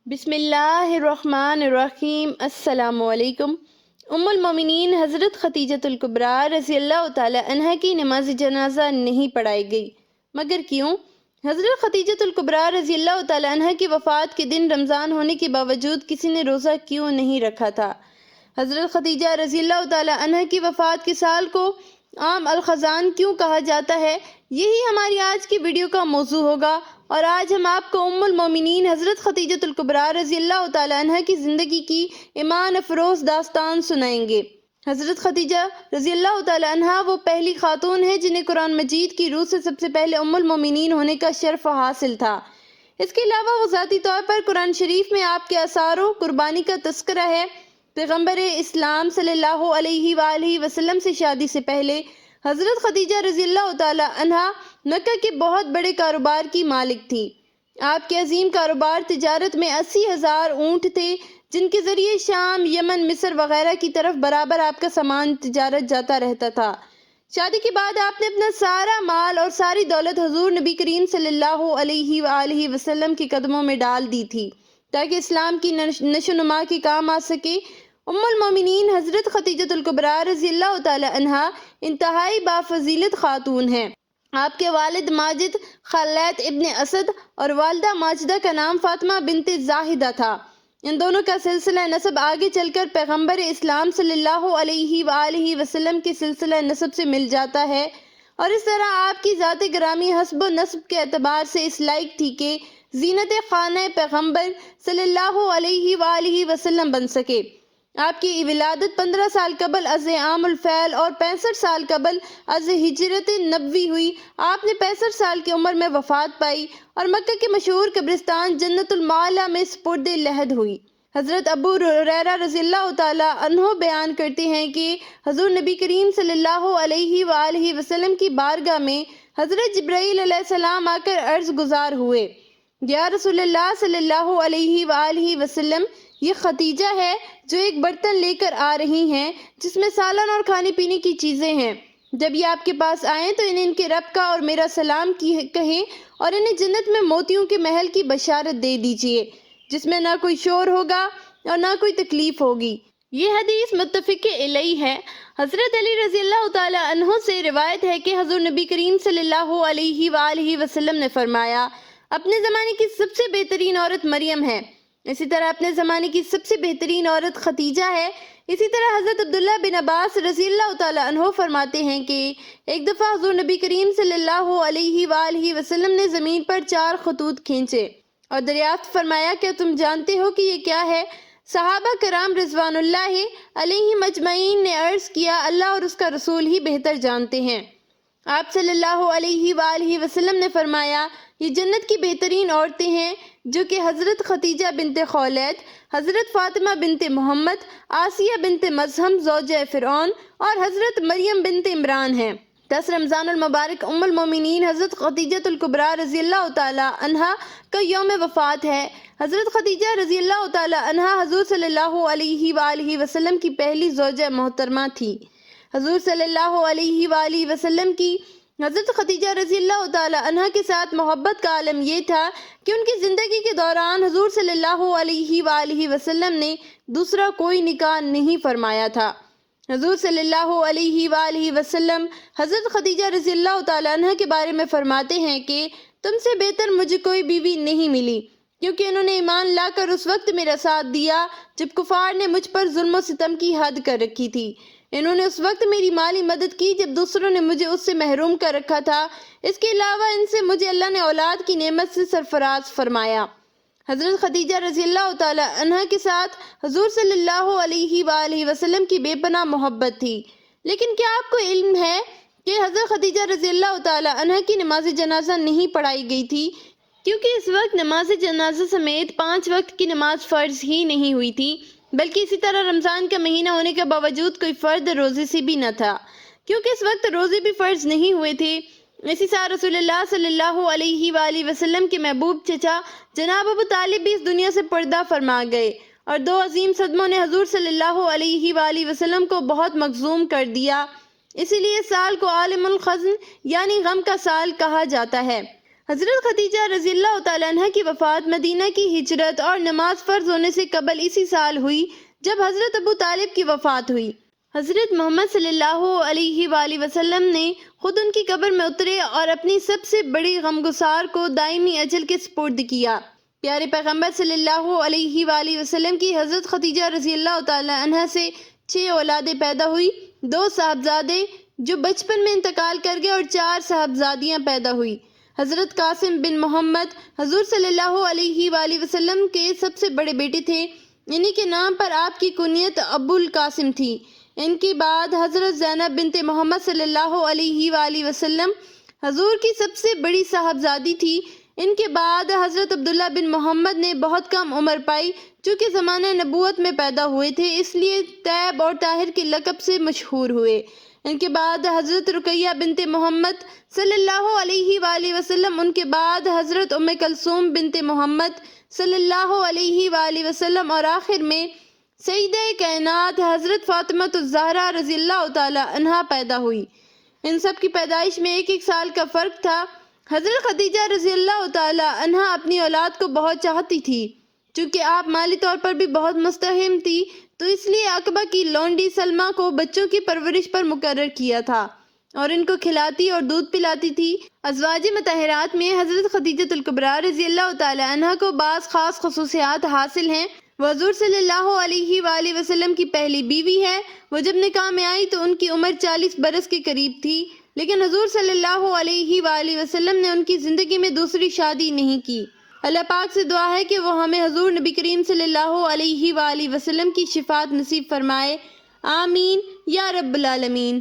بسم اللہ الرحمن الرحیم۔ السلام علیکم۔ المومنین حضرت خدیجۃ الکبریٰ رضی اللہ تعالی عنہ کی نماز جنازہ نہیں پڑھائی گئی، مگر کیوں؟ حضرت خدیجۃ الکبریٰ رضی اللہ تعالی عنہ کی وفات کے دن رمضان ہونے کے باوجود کسی نے روزہ کیوں نہیں رکھا تھا؟ حضرت خدیجہ رضی اللہ تعالی عنہ کی وفات کے سال کو عام الخزان کیوں کہا جاتا ہے؟ یہی ہماری آج کی ویڈیو کا موضوع ہوگا، اور آج ہم آپ کو المومنین حضرت خدیجۃ الکبریٰ رضی اللہ تعالی عنہ کی زندگی کی ایمان افروز داستان سنائیں گے۔ حضرت خدیجہ رضی اللہ تعالی عنہ وہ پہلی خاتون ہے جنہیں قرآن مجید کی روح سے سب سے پہلے المومنین ہونے کا شرف حاصل تھا۔ اس کے علاوہ وہ ذاتی طور پر قرآن شریف میں آپ کے آثار و قربانی کا تذکرہ ہے۔ پیغمبر اسلام صلی اللہ علیہ وآلہ وسلم سے شادی سے پہلے حضرت خدیجہ رضی اللہ تعالی عنہ مکہ کے بہت بڑے کاروبار کی مالک تھی۔ آپ کے عظیم کاروبار تجارت میں 80,000 اونٹ تھے، جن کے ذریعے شام، یمن، مصر وغیرہ کی طرف برابر آپ کا سامان تجارت جاتا رہتا تھا۔ شادی کے بعد آپ نے اپنا سارا مال اور ساری دولت حضور نبی کریم صلی اللہ علیہ وآلہ وسلم کے قدموں میں ڈال دی تھی تاکہ اسلام کی نشو و نما کے کام آ سکے۔ المومنین حضرت خدیجۃ الکبریٰ رضی اللہ تعالی عنہ انتہائی بافضیلت خاتون ہیں۔ آپ کے والد ماجد خلیت ابن اسد اور والدہ ماجدہ کا نام فاطمہ بنت زاہدہ تھا۔ ان دونوں کا سلسلہ نسب آگے چل کر پیغمبر اسلام صلی اللہ علیہ وآلہ وسلم کے سلسلہ نسب سے مل جاتا ہے، اور اس طرح آپ کی ذات گرامی حسب و نسب کے اعتبار سے اس لائق تھی کہ زینت خانہ پیغمبر صلی اللہ علیہ وآلہ وسلم بن سکے۔ آپ کی ولادت 15 سال قبل از عام الفیل اور 65 سال قبل از ہجرت نبوی ہوئی۔ آپ نے 65 سال کی عمر میں وفات پائی اور مکہ کے مشہور قبرستان جنت المعلی میں سپرد لحد ہوئی۔ حضرت ابو ہریرہ رضی اللہ تعالی عنہ بیان کرتے ہیں کہ حضور نبی کریم صلی اللہ علیہ وآلہ وسلم کی بارگاہ میں حضرت جبرائیل علیہ السلام آ کر عرض گزار ہوئے، یا رسول اللہ صلی اللہ علیہ وآلہ وسلم، یہ خدیجہ ہے جو ایک برتن لے کر آ رہی ہیں جس میں سالن اور کھانے پینے کی چیزیں ہیں۔ جب یہ آپ کے پاس آئیں تو انہیں ان کے رب کا اور میرا سلام کہیں، اور انہیں جنت میں موتیوں کے محل کی بشارت دے دیجئے جس میں نہ کوئی شور ہوگا اور نہ کوئی تکلیف ہوگی۔ یہ حدیث متفق علیہ ہے۔ حضرت علی رضی اللہ تعالی عنہ سے روایت ہے کہ حضور نبی کریم صلی اللہ علیہ وآلہ وسلم نے فرمایا، اپنے زمانے کی سب سے بہترین عورت مریم ہے، اسی طرح اپنے زمانے کی سب سے بہترین عورت خدیجہ ہے۔ اسی طرح حضرت عبداللہ بن عباس رضی اللہ تعالی عنہ فرماتے ہیں کہ ایک دفعہ حضور نبی کریم صلی اللہ علیہ وآلہ وسلم نے زمین پر 4 خطوط کھینچے اور دریافت فرمایا، کیا تم جانتے ہو کہ یہ کیا ہے؟ صحابہ کرام رضوان اللہ علیہم اجمعین نے عرض کیا، اللہ اور اس کا رسول ہی بہتر جانتے ہیں۔ آپ صلی اللہ علیہ وآلہ وسلم نے فرمایا، یہ جنت کی بہترین عورتیں ہیں جو کہ حضرت خدیجہ بنت خولید، حضرت فاطمہ بنت محمد، آسیہ بنت مزہم زوجہ فرعون اور حضرت مریم بنت عمران ہیں۔ 10 رمضان المبارک المومنین حضرت خدیجۃ الکبریٰ رضی اللہ تعالی عنہ کا یوم وفات ہے۔ حضرت خدیجہ رضی اللہ تعالی عنہ حضور صلی اللہ علیہ وآلہ وسلم کی پہلی زوجہ محترمہ تھی۔ حضور صلی اللہ علیہ وآلہ وسلم کی حضرت خدیجہ رضی اللہ تعالی عنہ کے ساتھ محبت کا عالم یہ تھا کہ ان کی زندگی کے دوران حضور صلی اللہ علیہ وآلہ وسلم نے دوسرا کوئی نکاح نہیں فرمایا تھا۔ حضور صلی اللہ علیہ وآلہ وسلم حضرت خدیجہ رضی اللہ تعالی عنہ کے بارے میں فرماتے ہیں کہ تم سے بہتر مجھے کوئی بیوی نہیں ملی، کیونکہ انہوں نے ایمان لا کر اس وقت میرا ساتھ دیا جب کفار نے مجھ پر ظلم و ستم کی حد کر رکھی تھی۔ انہوں نے اس وقت میری مالی مدد کی جب دوسروں نے مجھے اس سے محروم کر رکھا تھا۔ اس کے علاوہ ان سے مجھے اللہ نے اولاد کی نعمت سے سرفراز فرمایا۔ حضرت خدیجہ رضی اللہ تعالی عنہ کے ساتھ حضور صلی اللہ علیہ وآلہ وسلم کی بے پناہ محبت تھی۔ لیکن کیا آپ کو علم ہے کہ حضرت خدیجہ رضی اللہ تعالی عنہ کی نماز جنازہ نہیں پڑھائی گئی تھی؟ کیونکہ اس وقت نماز جنازہ سمیت 5 وقت کی نماز فرض ہی نہیں ہوئی تھی، بلکہ اسی طرح رمضان کا مہینہ ہونے کے باوجود کوئی فرد روزے سے بھی نہ تھا، کیونکہ اس وقت روزے بھی فرض نہیں ہوئے تھے۔ اسی سال رسول اللہ صلی اللہ علیہ وآلہ وسلم کے محبوب چچا جناب ابو طالب بھی اس دنیا سے پردہ فرما گئے، اور 2 عظیم صدموں نے حضور صلی اللہ علیہ وآلہ وسلم کو بہت مخزوم کر دیا۔ اسی لیے اس سال کو عالم الحزن یعنی غم کا سال کہا جاتا ہے۔ حضرت خدیجہ رضی اللہ تعالیٰ عنہ کی وفات مدینہ کی ہجرت اور نماز فرض ہونے سے قبل اسی سال ہوئی جب حضرت ابو طالب کی وفات ہوئی۔ حضرت محمد صلی اللہ علیہ وآلہ وسلم نے خود ان کی قبر میں اترے اور اپنی سب سے بڑی غمگسار کو دائمی اجل کے سپرد کیا۔ پیارے پیغمبر صلی اللہ علیہ وآلہ وسلم کی حضرت خدیجہ رضی اللہ تعالیٰ عنہ سے 6 اولادیں پیدا ہوئی، 2 صاحبزادے جو بچپن میں انتقال کر گئے اور 4 صاحبزادیاں پیدا ہوئی۔ حضرت قاسم بن محمد حضور صلی اللہ علیہ وآلہ وسلم کے سب سے بڑے بیٹے تھے، انہی کے نام پر آپ کی کنیت ابو القاسم تھی۔ ان کے بعد حضرت زینب بنت محمد صلی اللہ علیہ وآلہ وسلم حضور کی سب سے بڑی صاحبزادی تھی۔ ان کے بعد حضرت عبداللہ بن محمد نے بہت کم عمر پائی، چونکہ زمانہ نبوت میں پیدا ہوئے تھے اس لیے طیب اور طاہر کے لقب سے مشہور ہوئے۔ ان کے بعد حضرت رقیہ بنت محمد صلی اللہ علیہ وآلہ وسلم، ان کے بعد حضرت ام کلثوم بنت محمد صلی اللہ علیہ وآلہ وسلم، اور آخر میں سیدہ کائنات حضرت فاطمہ الزہرا رضی اللہ تعالی عنہا پیدا ہوئی۔ ان سب کی پیدائش میں 1 سال کا فرق تھا۔ حضرت خدیجہ رضی اللہ تعالی عنہا اپنی اولاد کو بہت چاہتی تھی، چونکہ آپ مالی طور پر بھی بہت مستحکم تھی، تو اس لیے عقبہ کی لونڈی سلمہ کو بچوں کی پرورش پر مقرر کیا تھا اور ان کو کھلاتی اور دودھ پلاتی تھی۔ ازواج مطہرات میں حضرت خدیجہ الکبریٰ رضی اللہ تعالی عنہا کو بعض خاص خصوصیات حاصل ہیں۔ وہ حضور صلی اللہ علیہ وآلہ وسلم کی پہلی بیوی ہے۔ وہ جب نکاح میں آئی تو ان کی عمر 40 برس کے قریب تھی، لیکن حضور صلی اللہ علیہ وآلہ وسلم نے ان کی زندگی میں دوسری شادی نہیں کی۔ اللہ پاک سے دعا ہے کہ وہ ہمیں حضور نبی کریم صلی اللہ علیہ وآلہ وسلم کی شفاعت نصیب فرمائے، آمین یا رب العالمین۔